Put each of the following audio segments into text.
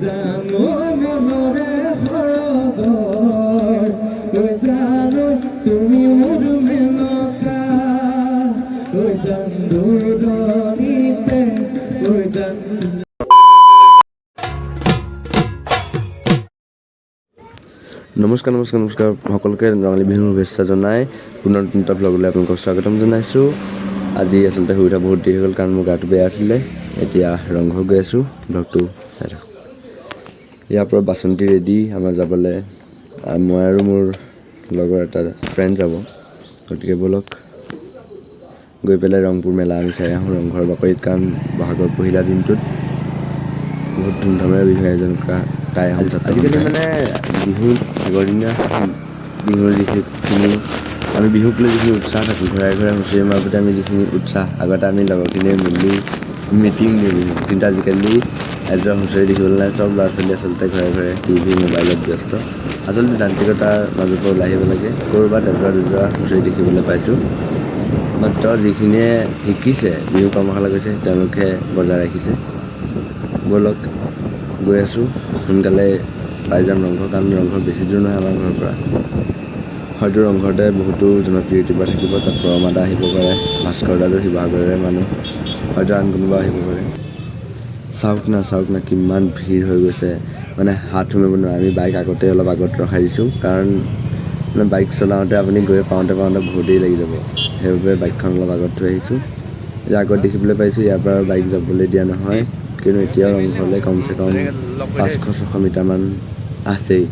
জানো মনৰে সৰগৰ জানো তুমি মোৰ মেনকা জান দূৰণিতে জান নমস্কাৰ সকলোকে ৰঙালী বিহুৰ শুভেচ্ছা জনাই পুনৰ নতুন ব্লগলৈ আপোনালোকক স্বাগতম জনাইছোঁ। আজি আচলতে শুই উঠা বহুত দেৰি হৈ গ'ল কাৰণ মোৰ গাটো বেয়া আছিলে। এতিয়া ৰংঘৰ গৈ আছোঁ, ব্লগটো চাই থাকক। ইয়াৰ পৰা বাচন্তি ৰেডি আমাৰ যাবলৈ, মই আৰু মোৰ লগৰ এটা ফ্ৰেণ্ড যাব, গতিকে ব'লক গৈ পেলাই ৰংপুৰ মেলা আমি চাই আহোঁ ৰংঘৰ বাকৰিত। কাৰণ বহাগৰ পহিলা দিনটোত বহুত ধুমধামেৰে বিহু আয়োজন কৰা তাই আহোম ছাত্ৰ। আজিকালি মানে বিহুৰ আগৰ দিনা বিহুৰ যিখিনি আমি বিহুক লৈ যিখিনি উৎসাহ থাকোঁ, ঘৰে ঘৰে হুঁচৰি মাৰোঁ প্ৰতি আমি যিখিনি উৎসাহ, আগতে আমি লগৰখিনিয়ে মিলি মিটিং দিওঁ বিহু, কিন্তু আজিকালি এযোৰা হুঁচৰি দেখিবলৈ নাই। চব ল'ৰা ছোৱালী আচলতে ঘৰে ঘৰে টিভি মোবাইলত ব্যস্ত। আচলতে যান্ত্ৰিকতাৰ মাজৰ পৰা ওলাই আহিব লাগে। ক'ৰবাত এযোৰা দুযোৰা হুঁচৰি দেখিবলৈ পাইছোঁ, মাত্ৰ যিখিনিয়ে শিকিছে বিহু কৰ্মশালা গৈছে তেওঁলোকে বজাই ৰাখিছে। ব'লক গৈ আছোঁ, সোনকালে পাই যাম ৰংঘৰ, কাৰণ ৰংঘৰ বেছি দূৰ নহয় আমাৰ ঘৰৰ পৰা। হয়তো ৰংঘৰতে বহুতো জনপ্ৰিয় ইউটিউবাৰ থাকিব, তাত পৰমাদা আহিব পাৰে, ভাস্কৰ দাজৰ শিৱসাগৰৰে মানুহ, হয়তো আন কোনোবা আহিব পাৰে। চাওক না কিমান ভিৰ হৈ গৈছে, মানে হাত সোমাব নোৱাৰে। আমি বাইক আগতে অলপ আগত ৰখাই দিছোঁ, কাৰণ মানে বাইক চলাওঁতে আপুনি গৈ পাওঁতে বহুত দেৰি লাগি যাব, সেইবাবে বাইকখন অলপ আগত থৈ আহিছোঁ। ইয়াৰ আগত দেখিবলৈ পাইছোঁ ইয়াৰ পৰা বাইক যাবলৈ দিয়া নহয়, কিন্তু এতিয়াও ৰংঘৰলৈ কমচে কম 500-600 মিটাৰমান আছেই,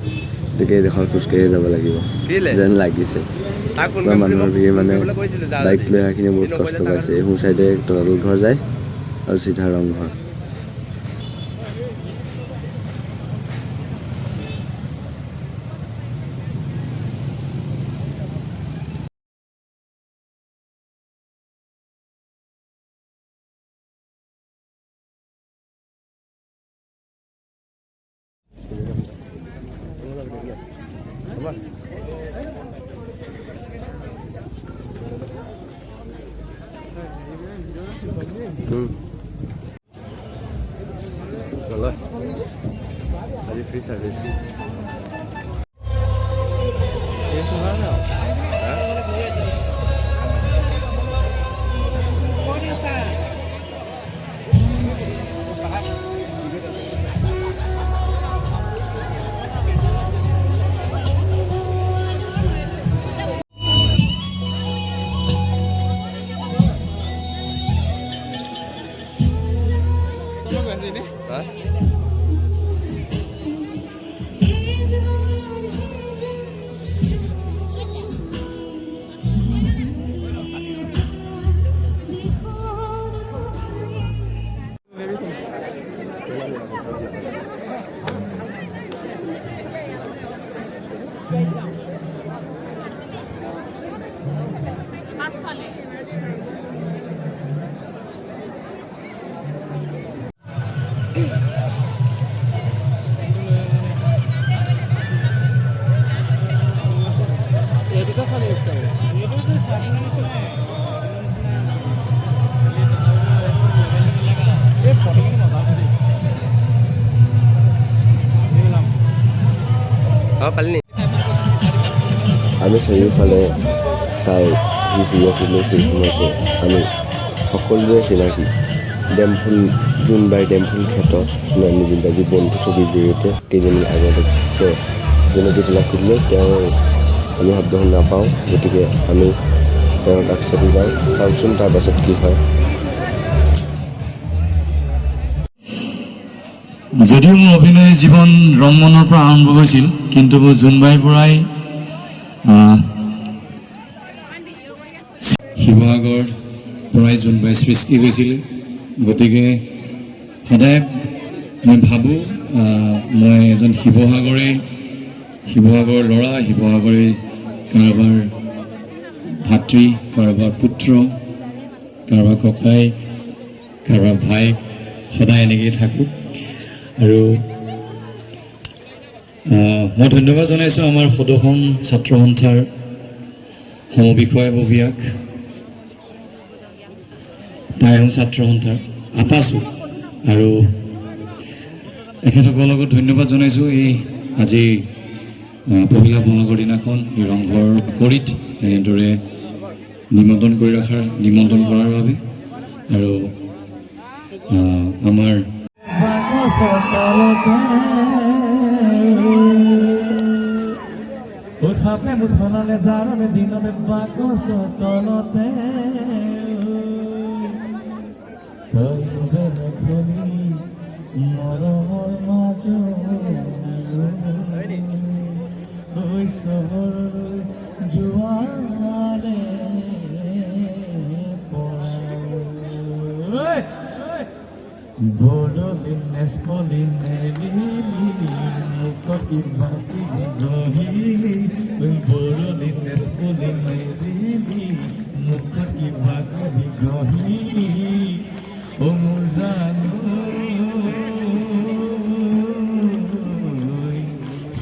গতিকে এইডোখৰ খোজকাঢ়িয়ে যাব লাগিব যেন লাগিছে। মানুহৰ ভিৰ, মানে বাইক লৈ অহাখিনি বহুত কষ্ট পাইছে। এই সোঁ চাইডে তলাতল ঘৰ যায় আৰু চিধা ৰংঘৰ। আজি ফ্ৰী চাৰ্ভিছ। আমি চাৰিওফালে চাই ঘূৰি আছিলোঁ। সেই সময়তে আমি সকলোৰে চিনাকি ডেমফুল জোনবাই ডেমফুল ক্ষেত্ৰত আমি জিন্দাজী বন্ধু ছবিৰ জৰিয়তে কেইদিনমান আগতে জনপ্ৰিয়তা লাভ কৰিলে। তেওঁৰ আমি শব্দ শুনা পাওঁ, গতিকে আমি তেওঁৰ কাষ চাপি যাওঁ, চাওকচোন তাৰ পাছত কি হয়। যদিও মোৰ অভিনয় জীৱন ৰংমনৰ পৰা আৰম্ভ হৈছিল, কিন্তু মোৰ জোনবাইৰ পৰাই শিৱসাগৰ পৰাই জোনবাই সৃষ্টি হৈছিল। গতিকে সদায় মই ভাবোঁ মই এজন শিৱসাগৰৰ ল'ৰা, শিৱসাগৰে কাৰোবাৰ ভাতৃ, কাৰোবাৰ পুত্ৰ, কাৰোবাৰ ককাইক, কাৰোবাৰ ভাইক, সদায় এনেকৈয়ে থাকোঁ। আৰু মই ধন্যবাদ জনাইছোঁ আমাৰ সদৌখন ছাত্ৰ সন্থাৰ সমবিষয়াববীয়াক, টাই আহোম ছাত্ৰ সন্থাৰ আপাচু আৰু এখেতসকলৰ লগত ধন্যবাদ জনাইছোঁ এই আজি পহিলা বহাগৰ দিনাখন এই ৰংঘৰ কৰিত এনেদৰে নিমন্ত্ৰণ কৰাৰ বাবে আৰু আমাৰ বাকচৰ তলতে ঐ সাপে মুঠনালে জাৰনে দিনতে বাকচৰ তলতে তই বেলেগ হলি মৰমৰ মাজত ঐ চহৰলৈ যোৱাৰে পৰা বৰদিন নেচপলিনে মুখতি ভাতি গহিলি বৰদিন নেচপলিনে মুখতি ভাতি গহিলি ও মোৰ জানো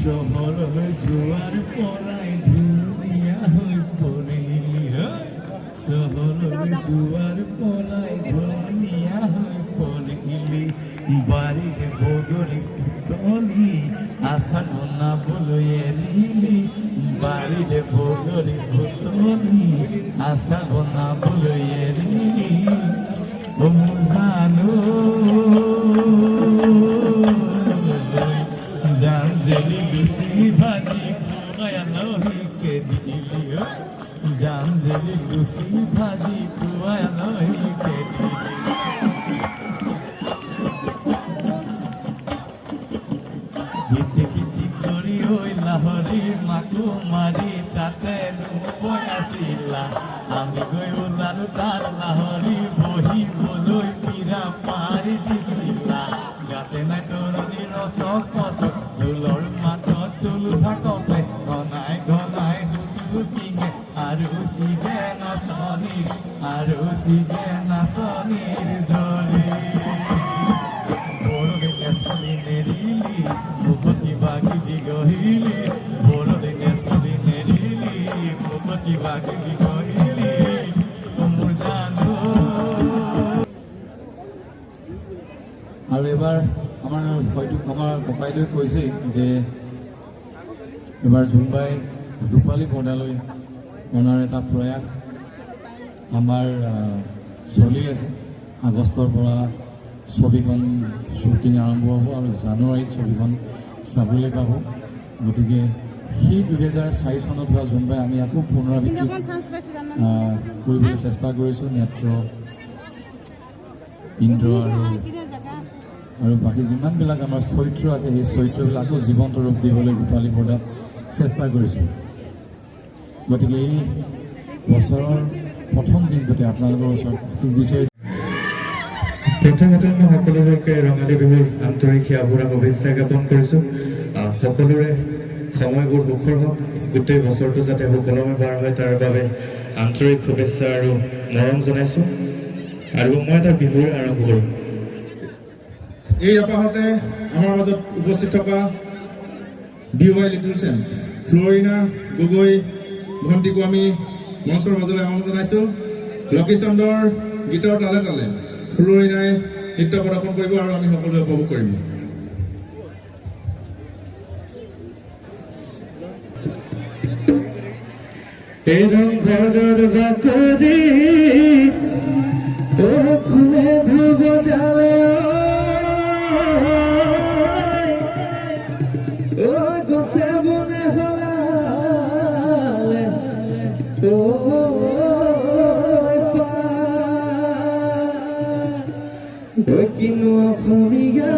চহৰলৈ যোৱাৰ পৰাই ধুনীয়া হৈ পৰিলি চহৰলৈ যোৱাৰ পৰাই ধুনীয়া হৈ পৰিলি বাৰীৰে বগৰী পুতলি আচাৰ বনাবলৈ এৰিলি বাৰীৰে বগৰী পুতলি আচাৰ বনাবলৈ এৰিলি ও মোৰ জানো জান জেলি লুচি ভাজি খুৱাই আলহীকে দিলি জান জেলি লুচি ভাজি খুৱাই আলহীকে দিলি গীতি কৰি ঐ লাহৰি মাকো মাৰি তাতে নুকৈ আছিলা আমি গৈ ওলালো তাত লাহৰি বহিবলৈ পীৰা পাৰি দিছিলা গাতে নাই তৰণি ৰচক পচক ঢোলৰ মাতত ঢোল থাকোতে ঘনাই ঘনাই ঢোল চিঙে আৰু চিগে নাচনীৰ জৰি বৰদিন নেচপলি নেৰিলি মুখতি বাগি গহিলি বৰদিন নেচপলি নেৰিলি মুখতি বাগি গহিলি মোৰ জানো। আৰু এবাৰ আমাৰ ককাইদেৱে কৈছে যে এবাৰ জোনবাই ৰূপালী পৰ্দালৈ অনাৰ এটা প্ৰয়াস আমাৰ চলি আছে। আগষ্টৰ পৰা ছবিখন শ্বুটিং আৰম্ভ হ'ব আৰু জানুৱাৰীত ছবিখন চাবলৈ পাব। গতিকে সেই 2004 চনত হোৱা জোনবাই আমি আকৌ পুনৰাবৃত্তি কৰিবলৈ চেষ্টা কৰিছোঁ। নেত্ৰ ইন্দ্ৰ আৰু বাকী যিমানবিলাক আমাৰ চৰিত্ৰ আছে সেই চৰিত্ৰবিলাক আকৌ জীৱন্ত ৰূপ দিবলৈ ৰূপালী পৰ্দাত চেষ্টা কৰিছোঁ। গতিকে এই বছৰৰ প্ৰথম দিনটোতে আপোনালোকৰ ওচৰত বিচাৰিছোঁ। প্ৰথমতে মই সকলোকে ৰঙালী বিহুৰ আন্তৰিক সেৱাবোৰক শুভেচ্ছা জ্ঞাপন কৰিছোঁ। সকলোৰে সময়বোৰ সুখৰ হওক, গোটেই বছৰটো যাতে সুকলমে পাৰ হয় তাৰ বাবে আন্তৰিক শুভেচ্ছা আৰু মৰম জনাইছোঁ। আৰু মই এটা বিহুৰে আৰম্ভ কৰোঁ। এই আপাহতে আমাৰ মাজত উপস্থিত থকা DY little champ Florina Gogoi ভণ্টিকো আমি মঞ্চৰ মাজলৈ আমন্ত্ৰণ জনাইছোঁ। লকী চন্দৰ গীতৰ তালে তালে ফ্লৰিনাই নৃত্য প্ৰদৰ্শন কৰিব আৰু আমি সকলোৱে উপভোগ কৰিম। এই ৰংঘৰৰ বাকৰি ফুলে ধুব জালে গছে বনে হলালে কিনো অসমীয়া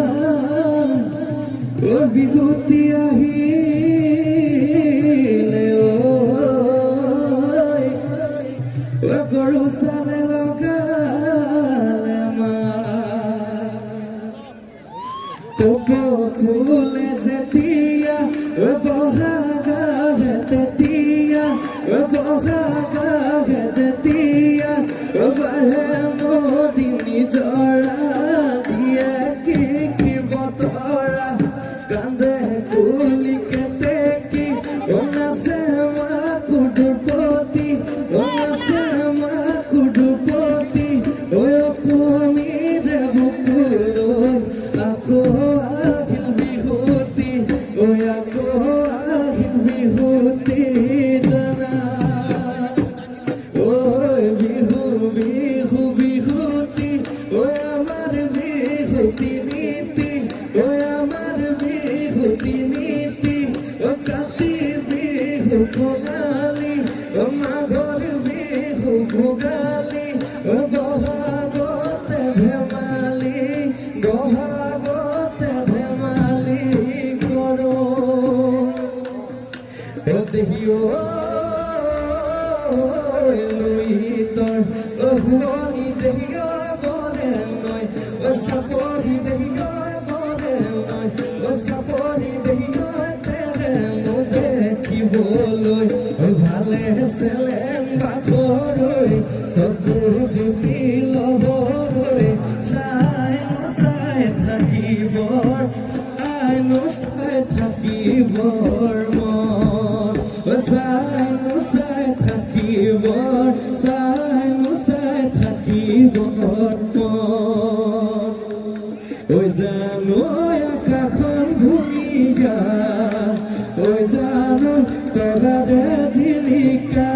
বিভূতি আহিলে গৰু চালে লগালে কপ ফুলে যেতিয়া বহাগাহে তেতিয়া বহাগাহে যেতিয়া বাঢ়ে নদী নিজৰা দিয়ে কি বতৰা কান্দে কুলি কেতেকী নাচে মাকুডুপতি নাচে মাকুডুপতি পুনিৰে বুকুলৈ আকৌ আহিল চাপৰি দেহিয় বলে নয় ও চাপৰি দেহিয় বলে নয় ও চাপৰি দেহিয় তেৰে মোক দেখিবলৈ ভালে চেলেং বাখৰৈ চকু দুটি লবলৈ চাই থাকিবৰ চাই থাকিবৰ মন চাই থাকিবৰ চাই থাকিবৰ মন ঐ জানো আকাশখন ধুনীয়া ঐ জানো তৰাৰে জিলিকা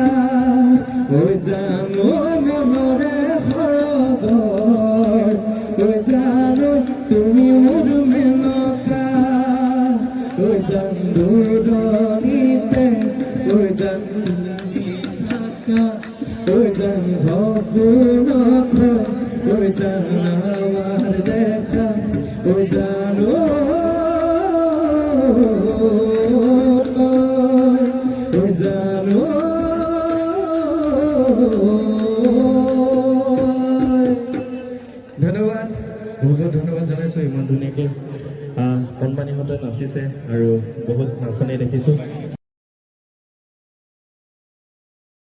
ঐ জানো মনৰে সৰগৰ ঐ জানো তুমি মোৰ মেনকা ঐ জান দূৰণিতে ঐ জান জানি থাকা ঐ জান সপোনত ঐ জান আমাৰ দেখা ঐ জানো ঐ জানো ধন্যবাদ বহুত বহুত ধন্যবাদ জনাইছোঁ ইমান ধুনীয়াকৈ কণমানিহঁতে নাচিছে আৰু বহুত নাচনি দেখিছোঁ